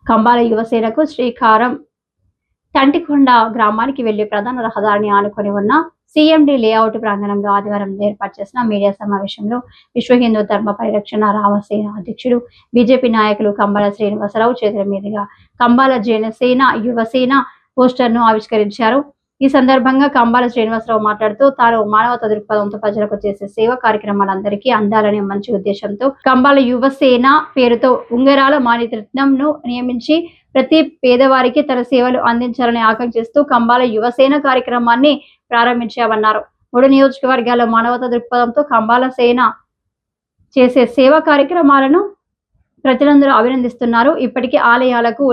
కంబాల యువసేనకు శ్రీకారం తంటికొండ గ్రామానికి వెళ్లి ప్రధాన రహదారిని ఆనుకొని ఉన్న సిఎండి లేఅవుట్ ప్రాంగణంలో ఆదివారం ఏర్పాటు చేసిన మీడియా సమావేశంలో విశ్వ హిందూ ధర్మ పరిరక్షణ రామసేన అధ్యక్షుడు బీజేపీ నాయకులు కంబాల శ్రీనివాసరావు చేతుల మీదుగా కంబాల జనసేన యువసేన పోస్టర్ను ఆవిష్కరించారు. ఈ సందర్భంగా కంబాల శ్రీనివాసరావు మాట్లాడుతూ తాను మానవతా దృక్పథంతో ప్రజలకు చేసే సేవా కార్యక్రమాలందరికీ అందాలనే మంచి ఉద్దేశంతో కంబాల యువసేన పేరుతో ఉంగరాల మాణిరత్నంను నియమించి ప్రతి పేదవారికి తన సేవలు అందించాలని ఆకాంక్షిస్తూ కంబాల యువసేన కార్యక్రమాన్ని ప్రారంభించామన్నారు. 3 నియోజకవర్గాల్లో మానవతా దృక్పథంతో కంబాల సేన చేసే సేవా కార్యక్రమాలను ప్రజలందరూ అభినందిస్తున్నారు. ఇప్పటికీ ఆలయాలకు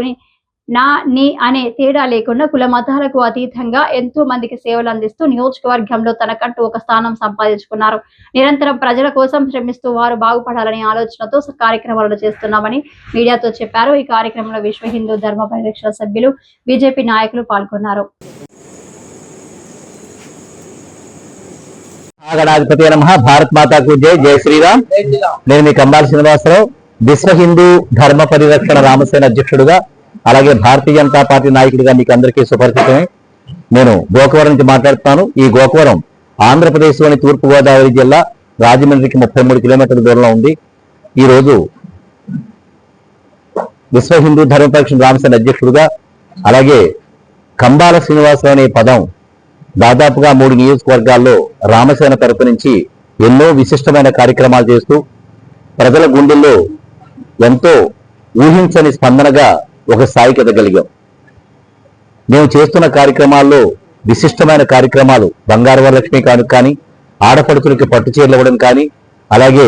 నీ అనే తేడా లేకుండా కుల మతాలకు అతీతంగా ఎంతో మందికి సేవలు అందిస్తూ నియోజకవర్గంలో తనకంటూ ఒక స్థానం సంపాదించుకున్నారు. నిరంతరం ప్రజల కోసం శ్రమిస్తూ వారు బాగుపడాలని ఆలోచనతో కార్యక్రమాలు చేస్తున్నామని మీడియాతో చెప్పారు. ఈ కార్యక్రమంలో విశ్వ హిందూ ధర్మ పరిరక్షణ సభ్యులు బీజేపీ నాయకులు పాల్గొన్నారు. భారత్ మాతాకు జై. జై శ్రీరామ్. నేను మీ కంబాల శ్రీనివాసరావు, విశ్వ హిందూ ధర్మ పరిరక్షణ రామసేన అధ్యక్షుడుగా, అలాగే భారతీయ జనతా పార్టీ నాయకుడిగా మీకు అందరికీ సుపరిచితమే. నేను గోకవరం నుంచి మాట్లాడుతున్నాను. ఈ గోకవరం ఆంధ్రప్రదేశ్లోని తూర్పుగోదావరి జిల్లా రాజమండ్రికి 33 కిలోమీటర్ల దూరంలో ఉంది. ఈరోజు విశ్వ హిందూ ధర్మ పరిరక్షణ రామసేన అధ్యక్షుడుగా, అలాగే కంబాల శ్రీనివాసరావు అనే పదం దాదాపుగా 3 నియోజకవర్గాల్లో రామసేన తరపు నుంచి ఎన్నో విశిష్టమైన కార్యక్రమాలు చేస్తూ ప్రజల గుండెల్లో ఎంతో ఊహించని స్పందనగా ఒక స్థాయికి ఎదగలిగాం. మేము చేస్తున్న కార్యక్రమాల్లో విశిష్టమైన కార్యక్రమాలు బంగారు వరలక్ష్మి కానుక కానీ, ఆడపడుచులకి పట్టు చీరలు ఇవ్వడం కానీ, అలాగే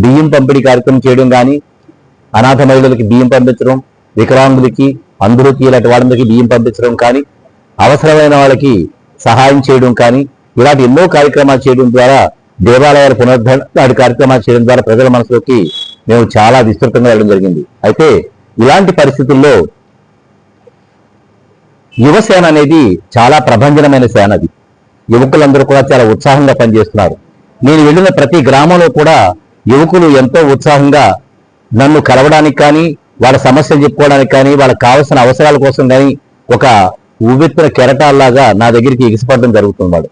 బియ్యం పంపిణీ కార్యక్రమం చేయడం కానీ, అనాథ మహిళలకి బియ్యం పంపించడం, వికలాంగులకి, అందరికీ ఇలాంటి వాళ్ళందరికీ బియ్యం పంపించడం కానీ, అవసరమైన వాళ్ళకి సహాయం చేయడం కానీ, ఇలాంటి ఎన్నో కార్యక్రమాలు చేయడం ద్వారా, దేవాలయాల పునరుద్ధరణ కార్యక్రమాలు చేయడం ద్వారా ప్రజల మనసులోకి మేము చాలా విస్తృతంగా వెళ్ళడం జరిగింది. అయితే ఇలాంటి పరిస్థితుల్లో యువసేన అనేది చాలా ప్రభంజనమైన సేన. అది యువకులందరూ కూడా చాలా ఉత్సాహంగా పనిచేస్తున్నారు. నేను వెళ్ళిన ప్రతి గ్రామంలో కూడా యువకులు ఎంతో ఉత్సాహంగా నన్ను కలవడానికి కానీ, వాళ్ళ సమస్యలు చెప్పుకోవడానికి కానీ, వాళ్ళకి కావాల్సిన అవసరాల కోసం కానీ ఒక ఉవ్వెత్తున కెరటాల్లాగా నా దగ్గరికి ఎగిసిపడడం జరుగుతున్నాడు.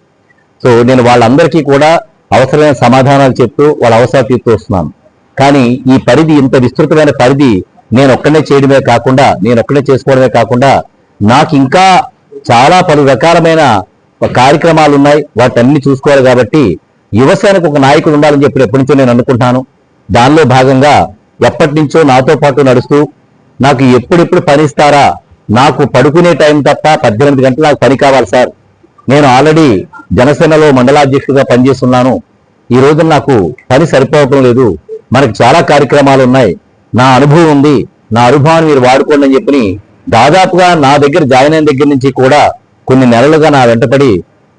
సో నేను వాళ్ళందరికీ కూడా అవసరమైన సమాధానాలు చెప్తూ వాళ్ళ అవసరాలు తీర్చు వస్తున్నాను. కానీ ఈ పరిధి, ఇంత విస్తృతమైన పరిధి నేను ఒక్కనే చేయడమే కాకుండా, నేను ఒక్కనే చేసుకోవడమే కాకుండా, నాకు ఇంకా చాలా పలు రకాలమైన కార్యక్రమాలు ఉన్నాయి. వాటన్ని చూసుకోవాలి. కాబట్టి యువసేనకు ఒక నాయకుడు ఉండాలని చెప్పి ఎప్పటి నుంచో నేను అనుకుంటాను. దానిలో భాగంగా ఎప్పటి నుంచో నాతో పాటు నడుస్తూ నాకు ఎప్పుడెప్పుడు పని ఇస్తారా, నాకు పడుకునే టైం తప్ప 18 గంటలు నాకు పని కావాలి సార్, నేను ఆల్రెడీ జనసేనలో మండలాధ్యక్షుడిగా పనిచేస్తున్నాను, ఈ రోజున నాకు పని సరిపోవటం లేదు, మనకు చాలా కార్యక్రమాలు ఉన్నాయి, నా అనుభవం ఉంది, నా అనుభవాన్ని మీరు వాడుకోండి అని చెప్పి దాదాపుగా నా దగ్గర జాయిన్ అయిన దగ్గర నుంచి కూడా కొన్ని నెలలుగా నా వెంటపడి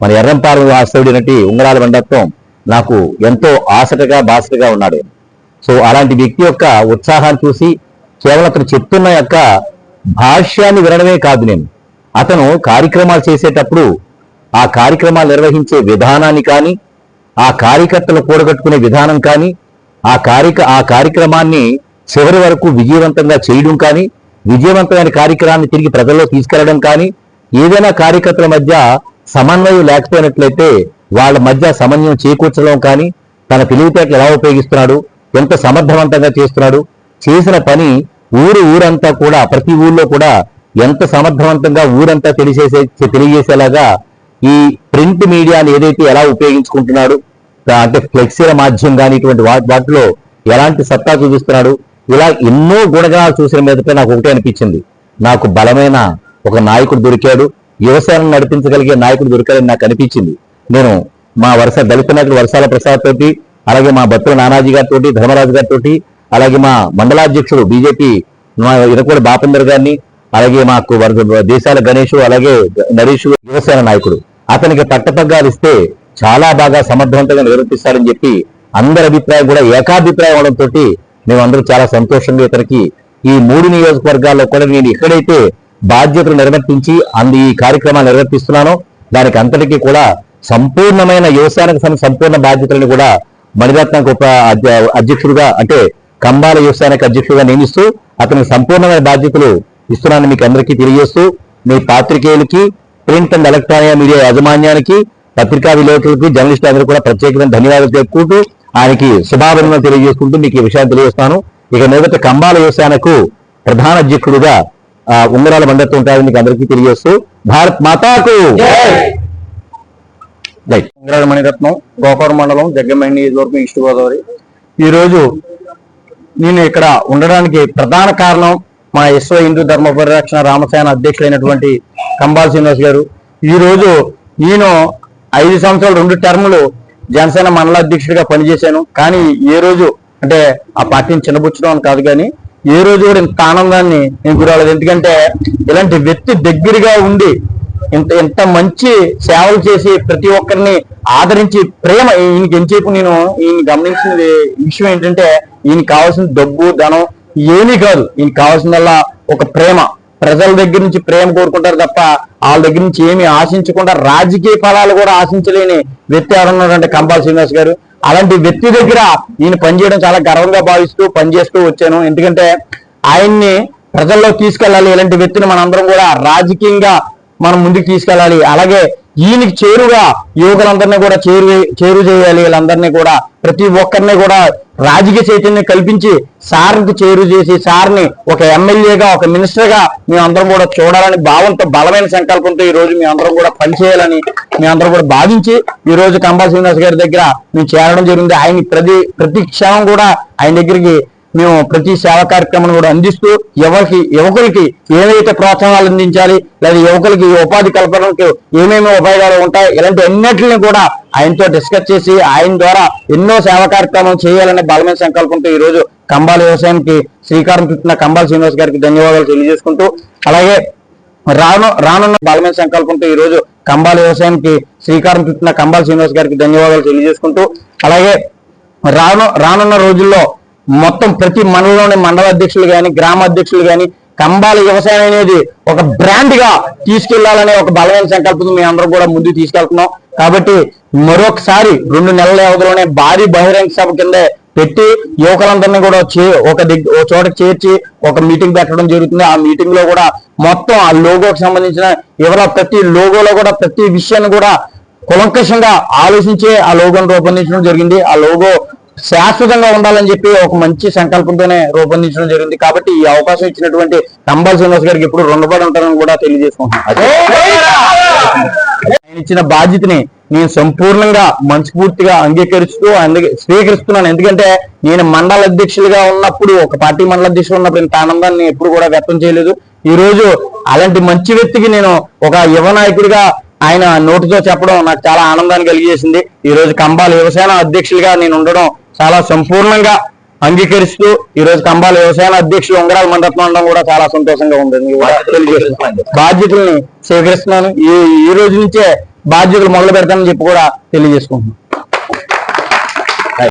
మన ఎర్రంపాలెం వాస్తవుడి నటి ఉంగరాల వెండత్వం నాకు ఎంతో ఆసటగా బాసటగా ఉన్నాడు. సో అలాంటి వ్యక్తి యొక్క ఉత్సాహాన్ని చూసి కేవలం అతను చెప్తున్న యొక్క భాష్యాన్ని వినడమే కాదు, నేను అతను కార్యక్రమాలు చేసేటప్పుడు ఆ కార్యక్రమాలు నిర్వహించే విధానాన్ని కానీ, ఆ కార్యకర్తలు కూడగట్టుకునే విధానం కానీ, ఆ కార్యక్రమాన్ని చివరి వరకు విజయవంతంగా చేయడం కానీ, విజయవంతమైన కార్యక్రమాన్ని తిరిగి ప్రజల్లో తీసుకెళ్లడం కానీ, ఏదైనా కార్యకర్తల మధ్య సమన్వయం లేకపోయినట్లయితే వాళ్ళ మధ్య సమన్వయం చేకూర్చడం కానీ, తన తెలివితేటలు ఎలా ఉపయోగిస్తున్నాడు, ఎంత సమర్థవంతంగా చేస్తున్నాడు, చేసిన పని ఊరంతా కూడా, ప్రతి ఊళ్ళో కూడా ఎంత సమర్థవంతంగా ఊరంతా తెలియజేసేలాగా ఈ ప్రింట్ మీడియాని ఏదైతే ఎలా ఉపయోగించుకుంటున్నాడు, అంటే ఫ్లెక్సీల మాధ్యమం కానీ ఇటువంటి వాటిలో ఎలాంటి సత్తా చూపిస్తున్నాడు, ఇలా ఎన్నో గుణగణాలు చూసిన మీదట నాకు ఒకటే అనిపించింది, నాకు బలమైన ఒక నాయకుడు దొరికాడు, యువసేనను నడిపించగలిగే నాయకుడు దొరికాడని నాకు అనిపించింది. నేను మా దళిత నాయకుడు వర్షాల ప్రసాద్ తోటి, అలాగే మా బత్తుల నానాజీ గారితో, ధర్మరాజు గారితో, అలాగే మా మండలాధ్యక్షుడు బీజేపీ ఇరకోడి బాపందర్ గారిని, అలాగే మాకు దేశాల గణేష్, అలాగే నరేష్ యువసేన నాయకుడు, అతనికి పట్టపగ్గాలు ఇస్తే చాలా బాగా సమర్థవంతంగా నిర్వర్తిస్తారని చెప్పి అందరి అభిప్రాయం కూడా ఏకాభిప్రాయం అవడంతో మేమందరూ చాలా సంతోషంగా ఇతనికి ఈ 3 నియోజకవర్గాల్లో కూడా నేను ఎక్కడైతే బాధ్యతలు నిర్వర్తించి ఈ కార్యక్రమాలు నిర్వర్తిస్తున్నానో దానికి అంతటికీ కూడా సంపూర్ణమైన యువసేనకు సంపూర్ణ బాధ్యతలను కూడా మణిరత్నకు అధ్యక్షుడిగా, అంటే కంబాల యువసేనకు అధ్యక్షుడిగా నియమిస్తూ అతనికి సంపూర్ణమైన బాధ్యతలు ఇస్తున్నానని మీకు అందరికీ తెలియజేస్తూ మీ పాత్రికేయులకి, ప్రింట్ అండ్ ఎలక్ట్రానిక్ మీడియా యాజమాన్యానికి, పత్రికా విలేకరులకు, జర్నలిస్టు అందరూ కూడా ప్రత్యేకమైన ధన్యవాదాలు చెప్పుకుంటూ ఆయనకి శుభాభినందనలు తెలియజేసుకుంటూ మీకు ఈ విషయాన్ని తెలియజేస్తాను. ఇక మీదట కంబాల యువసేనకు ప్రధాన అధ్యక్షుడుగా ఉంగరాల మండలితో ఉంటారని మీకు అందరికీ తెలియజేస్తూ భారత్ మాతాకు ఉంగరాల మణిరత్నం, గోకవరం మండలం, జగ్గంపేట నియోజకవర్గం, ఈస్ట్ గోదావరి. ఈ రోజు నేను ఇక్కడ ఉండడానికి ప్రధాన కారణం మా విశ్వ హిందూ ధర్మ పరిరక్షణ రామసేన అధ్యక్షులైనటువంటి కంబాల శ్రీనివాస్ గారు. ఈ రోజు నేను 5 సంవత్సరాలు 2 టర్ములు జనసేన మండల అధ్యక్షుడిగా పనిచేశాను. కానీ ఏ రోజు అంటే ఆ పార్టీని చిన్నబుచ్చడం అని కాదు, కానీ ఏ రోజు కూడా ఇంత ఆనందాన్ని నేను గురవలేదు. ఎందుకంటే ఇలాంటి వ్యక్తి దగ్గరగా ఉండి ఇంత మంచి సేవలు చేసి ప్రతి ఒక్కరిని ఆదరించి ప్రేమ, ఈయనకి ఎంతసేపు నేను ఈయన గమనించిన విషయం ఏంటంటే ఈయనకి కావాల్సిన డబ్బు, ధనం ఏమీ కాదు. ఈయనకి కావాల్సిందల్లా ఒక ప్రేమ. ప్రజల దగ్గర నుంచి ప్రేమ కోరుకుంటారు తప్ప వాళ్ళ దగ్గర నుంచి ఏమీ ఆశించకుండా రాజకీయ ఫలాలు కూడా ఆశించలేని వ్యక్తి ఎవరున్నారంటే కంబాల శ్రీనివాస్ గారు. అలాంటి వ్యక్తి దగ్గర ఈయన పనిచేయడం చాలా గర్వంగా భావిస్తూ పనిచేస్తూ వచ్చాను. ఎందుకంటే ఆయన్ని ప్రజల్లో తీసుకెళ్ళాలి. ఇలాంటి వ్యక్తిని మనందరం కూడా రాజకీయంగా మనం ముందుకు తీసుకెళ్ళాలి. అలాగే ఈయనకి చేరుగా యువకులందరినీ కూడా చేరు చేయాలి. వీళ్ళందరినీ కూడా ప్రతి ఒక్కరిని కూడా రాజకీయ చైతన్యం కల్పించి సార్కి చేరు చేసి సార్ని ఒక ఎమ్మెల్యేగా, ఒక మినిస్టర్గా మేమందరం కూడా చూడాలని భావంతో, బలమైన సంకల్పంతో ఈ రోజు మేమందరం కూడా పనిచేయాలని మేమందరం కూడా భావించి ఈ రోజు కంబాల శ్రీనివాస్ గారి దగ్గర మేము చేరడం జరిగింది. ఆయన ప్రతి క్షణం కూడా ఆయన దగ్గరికి మేము ప్రతి సేవా కార్యక్రమాన్ని కూడా అందిస్తూ యువకులకి ఏవైతే ప్రోత్సాహాలు అందించాలి, లేదా యువకులకి ఉపాధి కల్పనకు ఏమేమి ఉపాయాలు ఉంటాయి, ఇలాంటి అన్నిటిని కూడా ఆయనతో డిస్కస్ చేసి ఆయన ద్వారా ఎన్నో సేవా కార్యక్రమాలు చేయాలనే బలమైన సంకల్పంతో ఈ రోజు కంబాల వ్యవసాయానికి శ్రీకారం చుట్టిన కంబాల శ్రీనివాస్ గారికి ధన్యవాదాలు తెలియజేసుకుంటూ, అలాగే రానున్న బలమైన సంకల్పంతో ఈ రోజు కంబాల వ్యవసాయానికి శ్రీకారం చుట్టిన కంబాల శ్రీనివాస్ గారికి ధన్యవాదాలు తెలియజేసుకుంటూ, అలాగే రానున్న రోజుల్లో మొత్తం ప్రతి మండలంలోని మండల అధ్యక్షులు కానీ, గ్రామ అధ్యక్షులు కానీ కంబాల వ్యవసాయం అనేది ఒక బ్రాండ్ గా తీసుకెళ్లాలనే ఒక బలమైన సంకల్పం మేము అందరం కూడా ముందుకు తీసుకెళ్తున్నాం. కాబట్టి మరొకసారి 2 నెలల వ్యవధిలోనే భారీ బహిరంగ సభ కింద పెట్టి యువకులందరినీ కూడా ఒక చోటకి చేర్చి ఒక మీటింగ్ పెట్టడం జరుగుతుంది. ఆ మీటింగ్ లో కూడా మొత్తం ఆ లోగోకి సంబంధించిన ప్రతి లోగోలో కూడా ప్రతి విషయాన్ని కూడా కులంకషంగా ఆలోచించే ఆ లోగోను రూపొందించడం జరిగింది. ఆ లోగో శాశ్వతంగా ఉండాలని చెప్పి ఒక మంచి సంకల్పంతోనే రూపొందించడం జరిగింది. కాబట్టి ఈ అవకాశం ఇచ్చినటువంటి కంబాల శ్రీనివాస్ గారికి ఎప్పుడు రుణపడి ఉంటారని కూడా తెలియజేసుకుంటున్నాను. ఆయన ఇచ్చిన బాధ్యతని నేను సంపూర్ణంగా మనస్ఫూర్తిగా అంగీకరిస్తూ స్వీకరిస్తున్నాను. ఎందుకంటే నేను మండల అధ్యక్షులుగా ఉన్నప్పుడు, ఒక పార్టీ మండల అధ్యక్షులు ఉన్నప్పుడు ఇంత ఆనందాన్ని ఎప్పుడు కూడా వ్యక్తం చేయలేదు. ఈ రోజు అలాంటి మంచి వ్యక్తికి నేను ఒక యువ నాయకుడిగా ఆయన నోటితో చెప్పడం నాకు చాలా ఆనందాన్ని కలిగేసింది. ఈ రోజు కంబాల వ్యవసాయ అధ్యక్షులుగా నేను ఉండడం చాలా సంపూర్ణంగా అంగీకరిస్తూ ఈ రోజు కంబాల వ్యవసాయ అధ్యక్షులు ఉంగరాల మణిరత్నం ఉండడం కూడా చాలా సంతోషంగా ఉంటుంది. బాధ్యతల్ని స్వీకరిస్తున్నాను. ఈ రోజు నుంచే బాధ్యతలు మొదలు పెడతానని చెప్పి కూడా తెలియజేసుకుంటున్నాను.